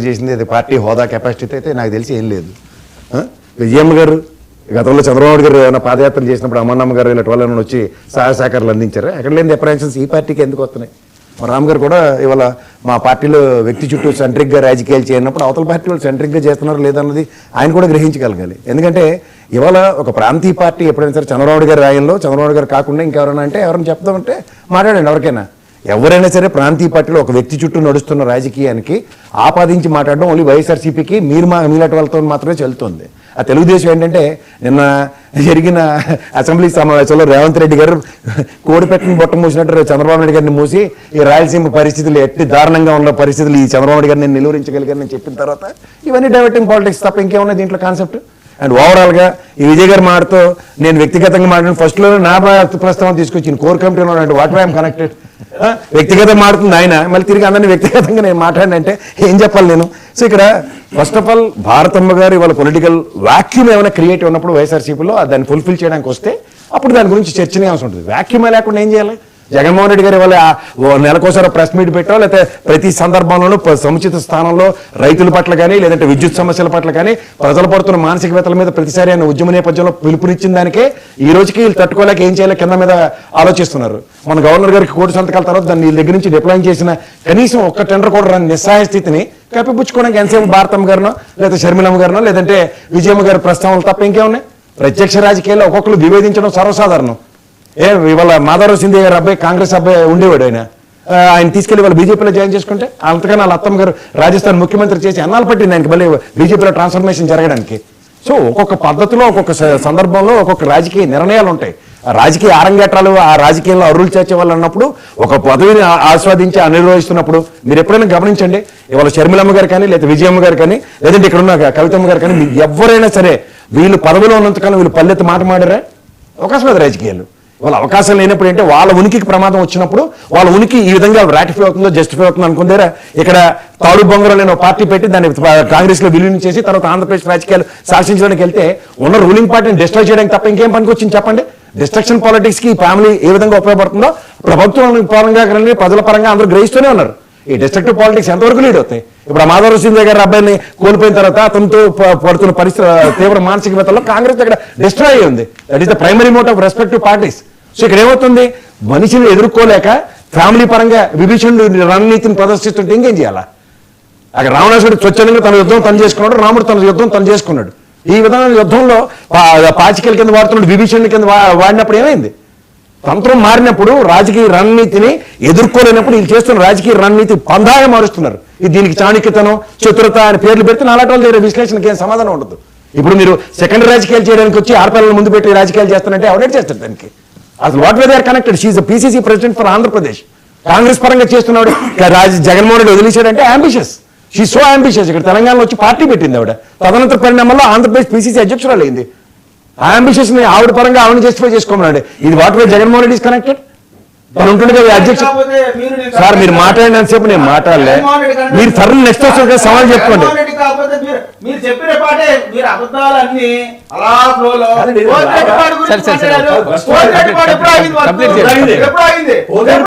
చేసింది అది పార్టీ హోదా కెపాసిటీ అయితే నాకు తెలిసి ఏం లేదు. విజయమ్మ గారు గతంలో చంద్రబాబు గారు ఏమైనా పాదయాత్ర చేసినప్పుడు అమ్మన్నమ్మ గారు ఇలాంటి వాళ్ళని వచ్చి సహాయ సహకారాలు అందించారు. ఎక్కడ లేని అప్రహెన్షన్స్ ఈ పార్టీకి ఎందుకు వస్తున్నాయి? మా రామ్ గారు కూడా ఇవాళ మా పార్టీలో వ్యక్తి చుట్టూ సెంట్రిక్గా రాజకీయాలు చేయనప్పుడు అవతల పార్టీ వాళ్ళు సెంట్రిక్గా చేస్తున్నారు లేదన్నది ఆయన కూడా గ్రహించగలగాలి. ఎందుకంటే ఇవాళ ఒక ప్రాంతీయ పార్టీ ఎప్పుడైనా సరే చంద్రబాబు గారి రాయంలో చంద్రబాబు గారు కాకుండా ఇంకెవరైనా అంటే ఎవరైనా చెప్తామంటే మాట్లాడండి. ఎవరైనా సరే ప్రాంతీయ పార్టీలో ఒక వ్యక్తి చుట్టూ నడుస్తున్న రాజకీయానికి ఆపాదించి మాట్లాడడం ఓన్లీ వైఎస్ఆర్సీపీకి మీలాంటి వాళ్ళతో మాత్రమే చెల్లుతుంది. ఆ తెలుగుదేశం ఏంటంటే నిన్న జరిగిన అసెంబ్లీ సమావేశంలో రేవంత్ రెడ్డి గారు కోడిపెట్టని బొట్ట మూసినట్టు చంద్రబాబు నాయుడు గారిని మూసి ఈ రాయలసీమ పరిస్థితులు ఎట్టి దారుణంగా ఉన్న పరిస్థితులు ఈ చంద్రబాబు నాయుడు గారిని నిలువరించగలిగారని చెప్పిన తర్వాత ఇవన్నీ డైవర్టింగ్ పాలిటిక్స్ తప్ప ఇంకేమున్నాయి దీంట్లో కాన్సెప్ట్? అండ్ ఓవరాల్గా ఈ విజయ్ గారి మాటతో నేను వ్యక్తిగతంగా మాట్లాడిన ఫస్ట్లో నా ప్రస్తావన తీసుకొచ్చిన కోర్ కమిటీలో వాట్ ఐఎమ్ కనెక్టెడ్ వ్యక్తిగతం మాడుతుంది ఆయన, మళ్ళీ తిరిగి అందరినీ వ్యక్తిగతంగా నేను మాట్లాడినంటే ఏం చెప్పాలి నేను? సో ఇక్కడ ఫస్ట్ ఆఫ్ ఆల్ భారతమ్మ గారు ఇవాళ పొలిటికల్ వాక్యూమ్ ఏమైనా క్రియేట్ ఉన్నప్పుడు వైఎస్ఆర్సీపీలో దాన్ని ఫుల్ఫిల్ చేయడానికి వస్తే అప్పుడు దాని గురించి చర్చనీయాంశం ఉంటుంది. వాక్యూమే లేకుండా ఏం చేయాలి? జగన్మోహన్ రెడ్డి గారు ఇవాళ నెలకోసారి ప్రెస్ మీట్ పెట్టో లేకపోతే ప్రతి సందర్భంలోనూ సముచిత స్థానంలో రైతుల పట్ల కానీ లేదంటే విద్యుత్ సమస్యల పట్ల కానీ ప్రజలు పడుతున్న మానసిక వేతల మీద ప్రతిసారి ఆయన ఉద్యమ నేపథ్యంలో పిలుపునిచ్చిన దానికే ఈ రోజుకి వీళ్ళు తట్టుకోలేక ఏం చేయాలి కింద మీద ఆలోచిస్తున్నారు. మన గవర్నర్ గారికి కోటి సంతకాల తర్వాత దాన్ని వీళ్ళ దగ్గర నుంచి డిప్లాయ్ చేసిన కనీసం ఒక్క టెండర్ కూడా రాని నిస్సహాయ స్థితిని కప్పిపుచ్చుకోవడానికి ఎంతసేపు భారతమ్మ గారినో లేదా షర్మిలమ్మ గారినో లేదంటే విజయమ్మ గారి ప్రస్తావనలు తప్ప ఇంకేమున్నాయి? ప్రత్యక్ష రాజకీయాల్లో ఒక్కొక్కరు విభేదించడం సర్వసాధారణం. ఇవాళ మాధవరావు సింధే గారు అబ్బాయి కాంగ్రెస్ అబ్బాయి ఉండేవాడు, ఆయన తీసుకెళ్లి వాళ్ళ బీజేపీలో జాయిన్ చేసుకుంటే అంతకన్నా వాళ్ళ అత్తమ్మ గారు రాజస్థాన్ ముఖ్యమంత్రి చేసి అన్నాలు పట్టింది ఆయనకి మళ్ళీ బీజేపీలో ట్రాన్స్ఫర్మేషన్ జరగడానికి. సో ఒక్కొక్క పద్ధతిలో ఒక్కొక్క సందర్భంలో ఒక్కొక్క రాజకీయ నిర్ణయాలు ఉంటాయి. ఆ రాజకీయ ఆరంగేట్రాలు ఆ రాజకీయంలో అరువులు చేర్చే వాళ్ళు అన్నప్పుడు ఒక పదవిని ఆస్వాదించి నిర్వహిస్తున్నప్పుడు మీరు ఎప్పుడైనా గమనించండి, ఇవాళ షర్మిలమ్మ గారు కానీ లేదా విజయమ్మ గారు కానీ లేదంటే ఇక్కడ ఉన్న కవితమ్మ గారు కానీ ఎవరైనా సరే వీళ్ళు పదవిలో ఉన్నంతకాలం వీళ్ళు పల్లెత్తి మాట మాడారా? అవకాశం లేదు రాజకీయాలు. వాళ్ళ అవకాశం లేనప్పుడు అంటే వాళ్ళ ఉనికికి ప్రమాదం వచ్చినప్పుడు వాళ్ళ ఉనికి ఈ విధంగా రాటిఫై అవుతుందో జస్టిఫై అవుతుందో అనుకుందారా? ఇక్కడ తాడు బొంగరం లేని పార్టీ పెట్టి దాన్ని కాంగ్రెస్ లో విలీనం చేసి తర్వాత ఆంధ్రప్రదేశ్ రాజకీయాలు శాసించడానికి వెళ్తే ఉన్న రూలింగ్ పార్టీని డిస్ట్రాయ్ చేయడానికి తప్ప ఇంకేం పనికి వచ్చింది చెప్పండి? డిస్ట్రక్షన్ పాలిటిక్స్ కి ఫ్యామిలీ ఏ విధంగా ఉపయోగపడుతుందో ప్రభుత్వం పరంగా ప్రజల పరంగా అందరూ గ్రహిస్తూనే ఉన్నారు. ఈ డిస్ట్రక్టివ్ పాలిటిక్స్ ఎంతవరకు లీడ్ అవుతాయి? ఇప్పుడు మాధవరావు సింధే గారి అబ్బాయిని కోల్పోయిన తర్వాత అతనితో పడుతున్న పరిస్థితి తీవ్ర మానసిక వేతల్లో కాంగ్రెస్ ఇక్కడ డిస్ట్రాయ్ అయ్యింది. That is the primary motto of respective parties. So ఇక్కడ ఏమవుతుంది? మనిషిని ఎదుర్కోలేక ఫ్యామిలీ పరంగా విభీషణుడు రణనీతిని ప్రదర్శిస్తుంటే ఇంకేం చేయాలా? అక్కడ రావణాసుడు స్వచ్ఛందంగా తన యుద్ధం తను చేసుకున్నాడు, రాముడు తన యుద్ధం తను చేసుకున్నాడు. ఈ విధమైన యుద్ధంలో పాచికల కింద వాడుతున్నాడు, విభీషణుడి కింద వాడినప్పుడు ఏమైంది? తంత్రం మారినప్పుడు రాజకీయ రణనీతిని ఎదుర్కోలేనప్పుడు వీళ్ళు చేస్తున్న రాజకీయ రణనీతి పందాగా మారుస్తున్నారు. ఇది దీనికి చాణక్యతనం చతురత అని పేర్లు పెడితే నాలాంటి వాళ్ళ దగ్గర విశ్లేషణకి ఏం సమాధానం ఉండదు. ఇప్పుడు మీరు సెకండ్ రాజకీయాలు చేయడానికి వచ్చి ఆడపిల్లల ముందు పెట్టి రాజకీయాలు చేస్తానంటే ఎవరైనా చేస్తారు దానికి? అసలు what way they are connected. She PCC president for Andhra Pradesh. Congress పరంగా చేస్తున్నాడు జగన్మోహన్ రెడ్డి వదిలేశాడంటే అంబిషియస్. She so ambitious. ఇక్కడ తెలంగాణలో వచ్చి పార్టీ పెట్టింది ఆవిడ. తదనంతర పరిణామంలో ఆంధ్రప్రదేశ్ పీసీసీ అధ్యక్షురాలు అయింది. ఆ అంబిషియస్ ని ఆవిడ పరంగా ఆవిడని జస్టిఫై చేసుకోమన్నాడు. ఇది what way Jaganmohan Reddy is connected. తను ఉంటుంది కదా అధ్యక్ష. సార్ మీరు మాట్లాడినంతసేపు నేను మాట్లాడలే. మీరు త్వరలో నెక్స్ట్ వచ్చే సవాల్ చెప్పుకోండి. మీరు చెప్పిన పాటే మీరు అబద్ధాలన్నీ అలా ఫ్లోలో